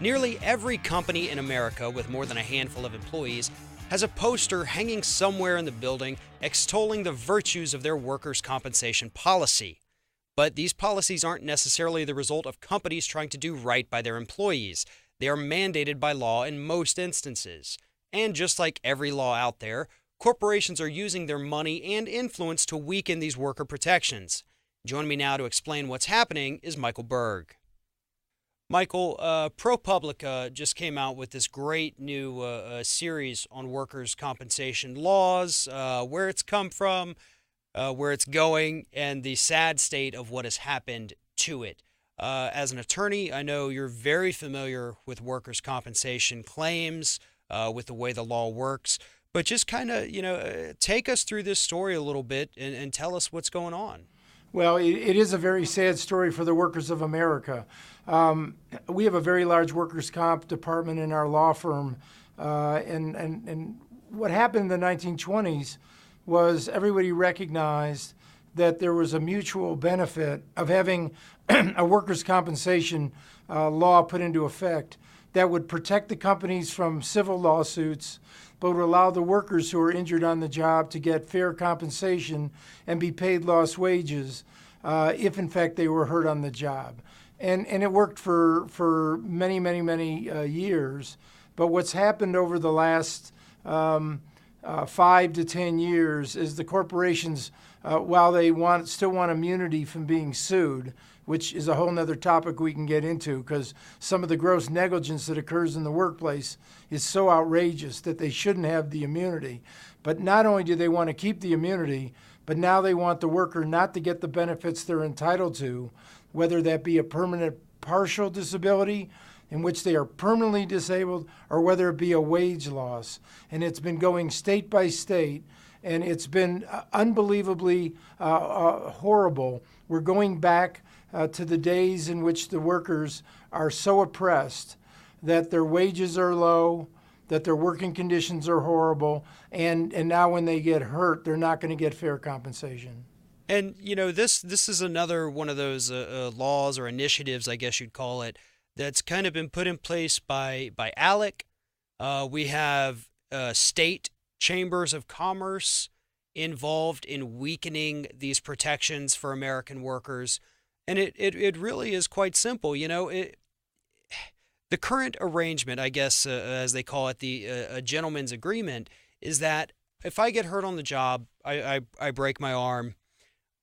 Nearly every company in America with more than a handful of employees has a poster hanging somewhere in the building extolling the virtues of their workers' compensation policy. But these policies aren't necessarily the result of companies trying to do right by their employees. They are mandated by law in most instances. And just like every law out there, corporations are using their money and influence to weaken these worker protections. Joining me now to explain what's happening is Michael Berg. Michael, ProPublica just came out with this great new series on workers' compensation laws, where it's come from, where it's going, and the sad state of what has happened to it. As an attorney, I know you're very familiar with workers' compensation claims, with the way the law works, but just kind of, take us through this story a little bit and tell us what's going on. Well, it is a very sad story for the workers of America. We have a very large workers' comp department in our law firm, and what happened in the 1920s was everybody recognized that there was a mutual benefit of having a workers' compensation law put into effect that would protect the companies from civil lawsuits, but would allow the workers who are injured on the job to get fair compensation and be paid lost wages if, in fact, they were hurt on the job. And it worked for many years. But what's happened over the last 5 to 10 years is the corporations, while they still want immunity from being sued, which is a whole nother topic we can get into, because some of the gross negligence that occurs in the workplace is so outrageous that they shouldn't have the immunity. But not only do they want to keep the immunity, but now they want the worker not to get the benefits they're entitled to, whether that be a permanent partial disability, in which they are permanently disabled, or whether it be a wage loss. And it's been going state by state, and it's been unbelievably horrible. We're going back to the days in which the workers are so oppressed that their wages are low, that their working conditions are horrible, and now when they get hurt, they're not going to get fair compensation. And, this is another one of those laws or initiatives, I guess you'd call it, that's kind of been put in place by ALEC. We have state chambers of commerce involved in weakening these protections for American workers. And it really is quite simple. The current arrangement, I guess, as they call it, a gentleman's agreement, is that if I get hurt on the job, I break my arm,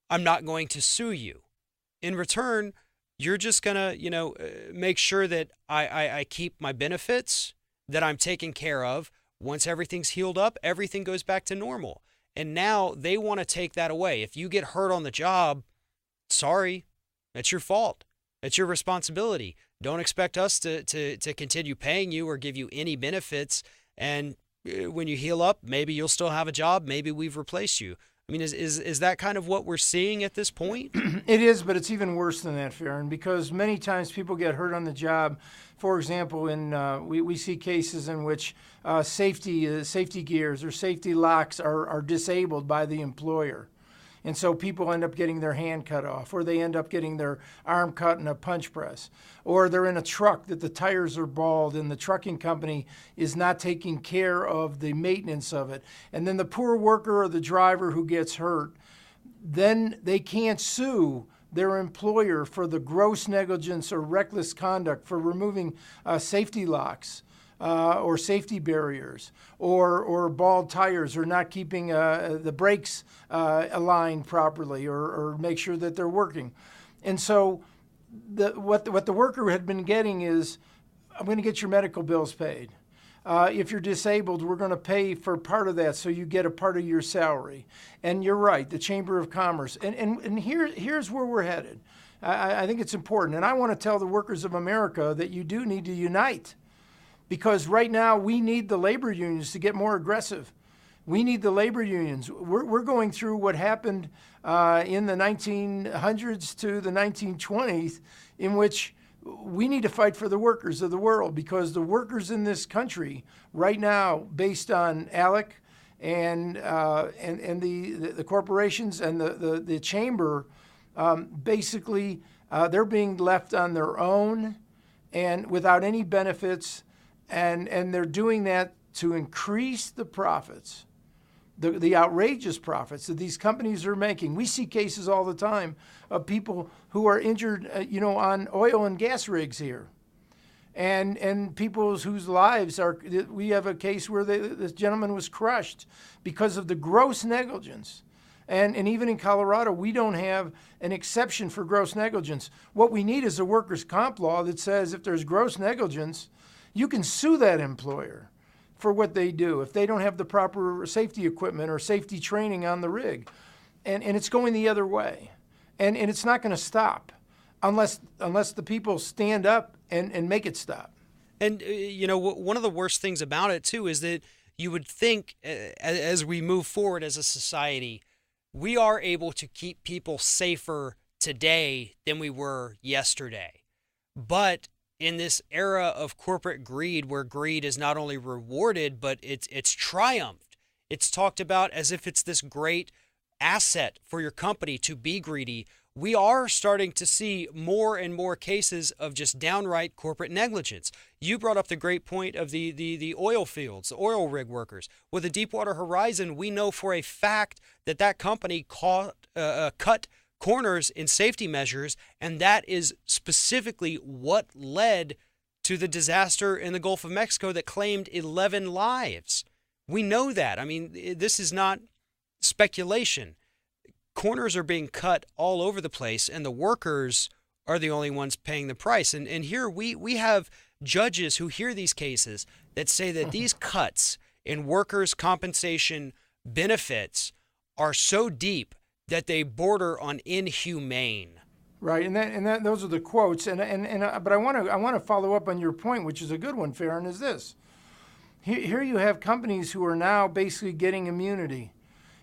I'm not going to sue you. In return, you're just going to, make sure that I keep my benefits, that I'm taken care of. Once everything's healed up, everything goes back to normal. And now they want to take that away. If you get hurt on the job, sorry, it's your fault. It's your responsibility. Don't expect us to continue paying you or give you any benefits. And when you heal up, maybe you'll still have a job. Maybe we've replaced you. I mean, is that kind of what we're seeing at this point? It is, but it's even worse than that, Farron, because many times people get hurt on the job. For example, we see cases in which safety gears or safety locks are disabled by the employer. And so people end up getting their hand cut off, or they end up getting their arm cut in a punch press, or they're in a truck that the tires are bald and the trucking company is not taking care of the maintenance of it. And then the poor worker or the driver who gets hurt, then they can't sue their employer for the gross negligence or reckless conduct for removing safety locks. Or safety barriers, or bald tires, or not keeping the brakes aligned properly, or make sure that they're working. And so what the worker had been getting is, I'm going to get your medical bills paid. If you're disabled, we're going to pay for part of that so you get a part of your salary. And you're right, the Chamber of Commerce. And here's where we're headed. I think it's important. And I want to tell the workers of America that you do need to unite. Because right now we need the labor unions to get more aggressive. We need the labor unions. We're going through what happened in the 1900s to the 1920s, in which we need to fight for the workers of the world, because the workers in this country right now, based on ALEC and the corporations and the chamber, basically they're being left on their own. and without any benefits, and they're doing that to increase the profits, the outrageous profits that these companies are making. We see cases all the time of people who are injured, on oil and gas rigs here. And people whose lives are, we have a case where this gentleman was crushed because of the gross negligence. And even in Colorado, we don't have an exception for gross negligence. What we need is a workers' comp law that says if there's gross negligence, you can sue that employer for what they do if they don't have the proper safety equipment or safety training on the rig. And it's going the other way. And it's not going to stop unless the people stand up and make it stop. And, one of the worst things about it, too, is that you would think as we move forward as a society, we are able to keep people safer today than we were yesterday. But in this era of corporate greed, where greed is not only rewarded, but it's triumphed, it's talked about as if it's this great asset for your company to be greedy. We are starting to see more and more cases of just downright corporate negligence. You brought up the great point of the oil fields, the oil rig workers. With the Deepwater Horizon, we know for a fact that company cut corners in safety measures, and that is specifically what led to the disaster in the Gulf of Mexico that claimed 11 lives. We know that. I mean, this is not speculation. Corners are being cut all over the place, and the workers are the only ones paying the price. And here we have judges who hear these cases that say that these cuts in workers' compensation benefits are so deep that they border on inhumane. Right, and those are the quotes. But I want to follow up on your point, which is a good one, Farron. Is this? Here you have companies who are now basically getting immunity.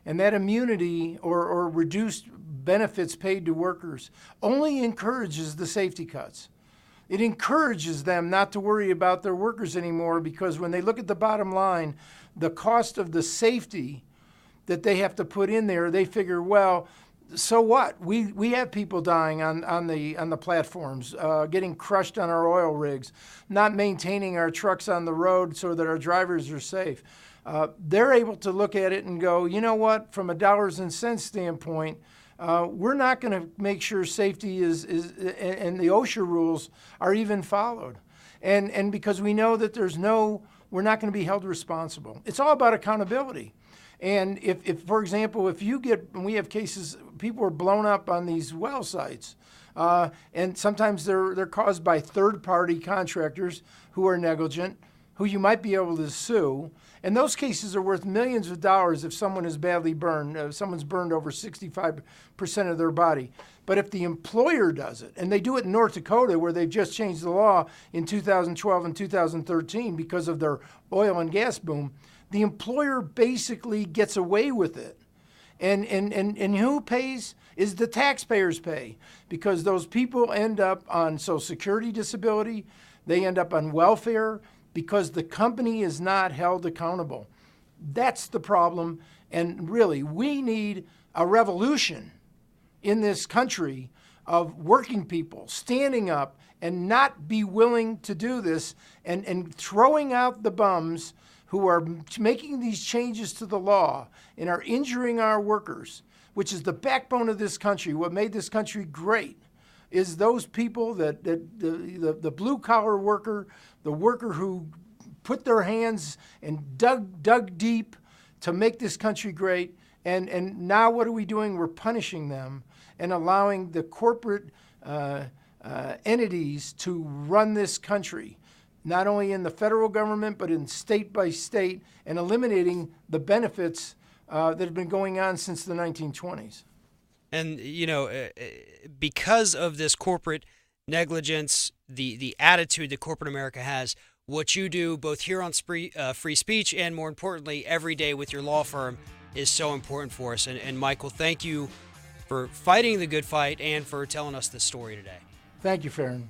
And that immunity or reduced benefits paid to workers only encourages the safety cuts. It encourages them not to worry about their workers anymore, because when they look at the bottom line, the cost of the safety that they have to put in there, they figure, well, so what? We have people dying on the platforms, getting crushed on our oil rigs, not maintaining our trucks on the road so that our drivers are safe. They're able to look at it and go, you know what, from a dollars and cents standpoint, we're not going to make sure safety is and the OSHA rules are even followed. And because we know that we're not going to be held responsible. It's all about accountability. And if for example, we have cases, people are blown up on these well sites, and sometimes they're caused by third-party contractors who are negligent, who you might be able to sue. And those cases are worth millions of dollars if someone is badly burned, if someone's burned over 65% of their body. But if the employer does it, and they do it in North Dakota, where they've just changed the law in 2012 and 2013 because of their oil and gas boom, the employer basically gets away with it. And who pays is the taxpayers pay, because those people end up on Social Security disability, they end up on welfare, because the company is not held accountable. That's the problem. And really, we need a revolution in this country of working people standing up and not be willing to do this, and throwing out the bums who are making these changes to the law and are injuring our workers, which is the backbone of this country. What made this country great is those people that the blue-collar worker, the worker who put their hands and dug deep to make this country great. And now what are we doing? We're punishing them and allowing the corporate entities to run this country, not only in the federal government, but in state by state, and eliminating the benefits that have been going on since the 1920s. And, because of this corporate negligence, the attitude that corporate America has, what you do both here on Free Speech and, more importantly, every day with your law firm is so important for us. And Michael, thank you for fighting the good fight and for telling us this story today. Thank you, Farron.